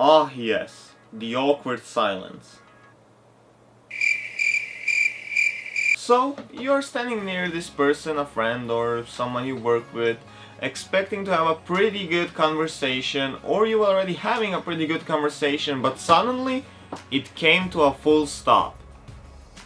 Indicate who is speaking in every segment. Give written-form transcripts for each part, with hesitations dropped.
Speaker 1: Ah yes, the awkward silence. So, you're standing near this person, a friend or someone you work with, expecting to have a pretty good conversation, or you're already having a pretty good conversation, but suddenly it came to a full stop.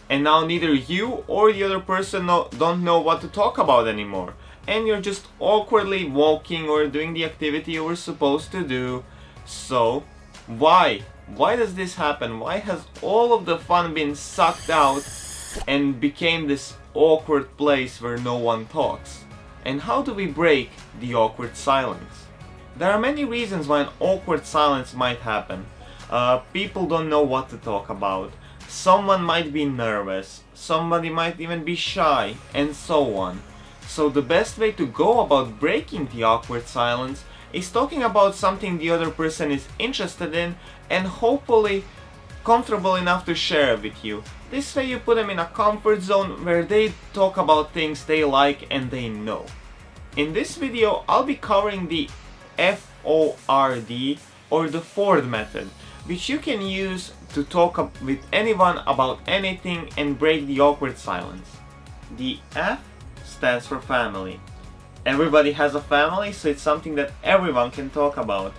Speaker 1: And now neither you or the other person don't know what to talk about anymore. And you're just awkwardly walking or doing the activity you were supposed to do. So, why? Why does this happen? Why has all of the fun been sucked out and became this awkward place where no one talks? And how do we break the awkward silence? There are many reasons why an awkward silence might happen. People don't know what to talk about. Someone might be nervous. Somebody might even be shy, and so on. So the best way to go about breaking the awkward silence is talking about something the other person is interested in and hopefully comfortable enough to share with you. This way you put them in a comfort zone where they talk about things they like and they know. In this video I'll be covering the FORD or the Ford method, which you can use to talk with anyone about anything and break the awkward silence. The F stands for family. Everybody has a family, so it's something that everyone can talk about.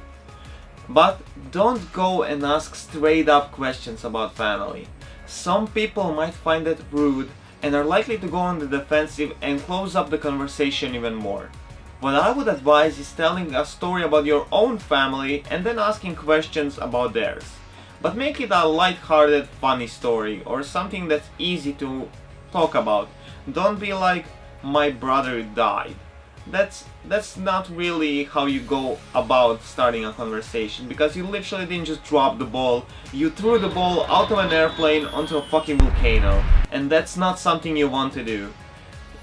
Speaker 1: But don't go and ask straight up questions about family. Some people might find it rude and are likely to go on the defensive and close up the conversation even more. What I would advise is telling a story about your own family and then asking questions about theirs. But make it a light-hearted, funny story or something that's easy to talk about. Don't be like, my brother died. That's not really how you go about starting a conversation, because you literally didn't just drop the ball. You threw the ball out of an airplane onto a fucking volcano, and that's not something you want to do.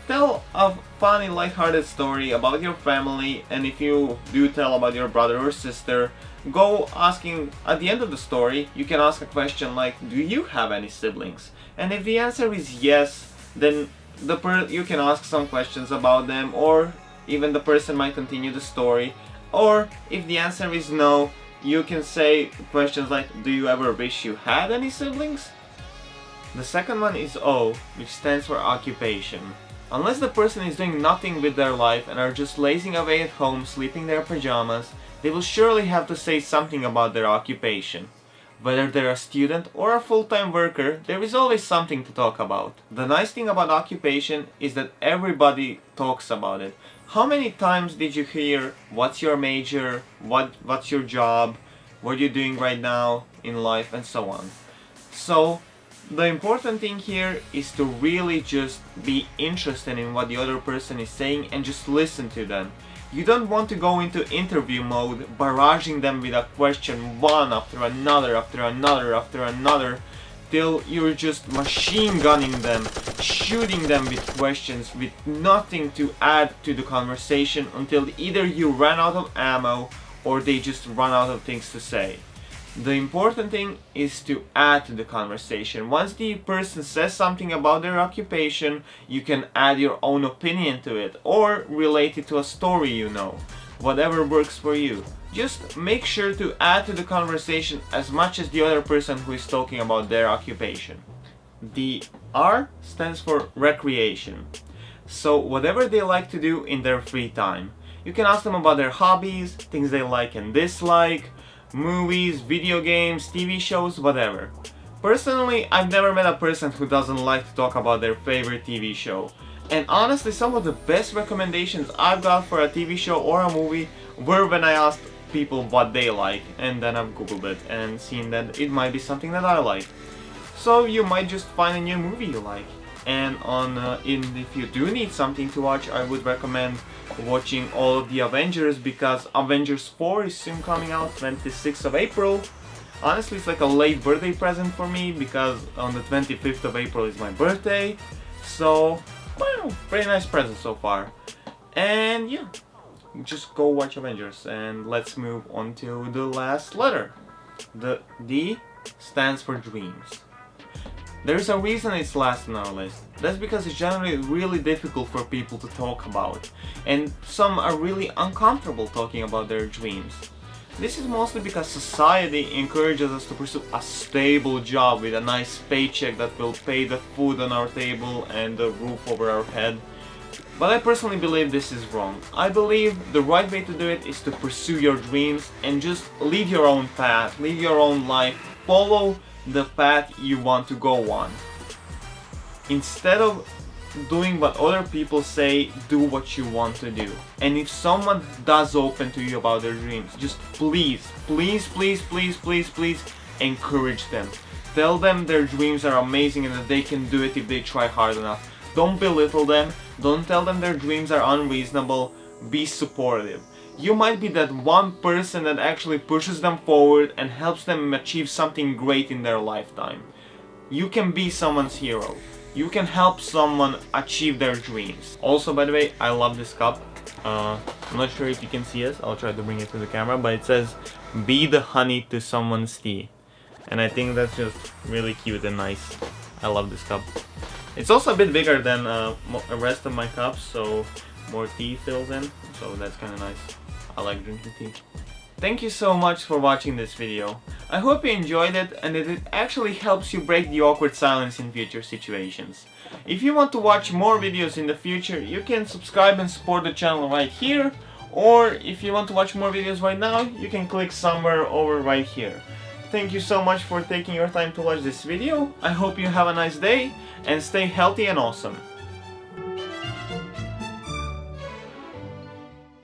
Speaker 1: Tell a funny, light-hearted story about your family, and if you do tell about your brother or sister, go asking, at the end of the story, you can ask a question like, do you have any siblings? And if the answer is yes, then you can ask some questions about them, or even the person might continue the story. Or if the answer is no, you can say questions like, do you ever wish you had any siblings? The second one is O, which stands for occupation. Unless the person is doing nothing with their life and are just lazing away at home, sleeping their pajamas, they will surely have to say something about their occupation. Whether they're a student or a full-time worker, there is always something to talk about. The nice thing about occupation is that everybody talks about it. How many times did you hear, what's your major, what's your job, what are you doing right now in life, and so on. So, the important thing here is to really just be interested in what the other person is saying and just listen to them. You don't want to go into interview mode, barraging them with a question one after another, after another, after another, till you're just machine gunning them, shooting them with questions with nothing to add to the conversation until either you run out of ammo or they just run out of things to say. The important thing is to add to the conversation. Once the person says something about their occupation, you can add your own opinion to it or relate it to a story you know. Whatever works for you. Just make sure to add to the conversation as much as the other person who is talking about their occupation. The R stands for recreation. So whatever they like to do in their free time. You can ask them about their hobbies, things they like and dislike, movies, video games, TV shows, whatever. Personally, I've never met a person who doesn't like to talk about their favorite TV show. And honestly, some of the best recommendations I've got for a TV show or a movie were when I asked people what they like, and then I've googled it and seen that it might be something that I like. So you might just find a new movie you like. And if you do need something to watch, I would recommend watching all of the Avengers, because Avengers 4 is soon coming out, 26th of April. Honestly, it's like a late birthday present for me, because on the 25th of April is my birthday. So, well, pretty nice present so far. And yeah, just go watch Avengers, and let's move on to the last letter. The D stands for dreams. There's a reason it's last on our list. That's because it's generally really difficult for people to talk about, and some are really uncomfortable talking about their dreams. This is mostly because society encourages us to pursue a stable job with a nice paycheck that will pay the food on our table and the roof over our head. But I personally believe this is wrong. I believe the right way to do it is to pursue your dreams and just lead your own path, live your own life, follow the path you want to go on. Instead of doing what other people say, do what you want to do. And if someone does open to you about their dreams, just please encourage them. Tell them their dreams are amazing and that they can do it if they try hard enough. Don't belittle them, don't tell them their dreams are unreasonable, be supportive. You might be that one person that actually pushes them forward and helps them achieve something great in their lifetime. You can be someone's hero. You can help someone achieve their dreams. Also, by the way, I love this cup. I'm not sure if you can see it. I'll try to bring it to the camera, but it says, "Be the honey to someone's tea." And I think that's just really cute and nice. I love this cup. It's also a bit bigger than the rest of my cups, so more tea fills in. So that's kind of nice. I like drinking tea. Thank you so much for watching this video. I hope you enjoyed it and that it actually helps you break the awkward silence in future situations. If you want to watch more videos in the future, you can subscribe and support the channel right here, or if you want to watch more videos right now, you can click somewhere over right here. Thank you so much for taking your time to watch this video. I hope you have a nice day and stay healthy and awesome.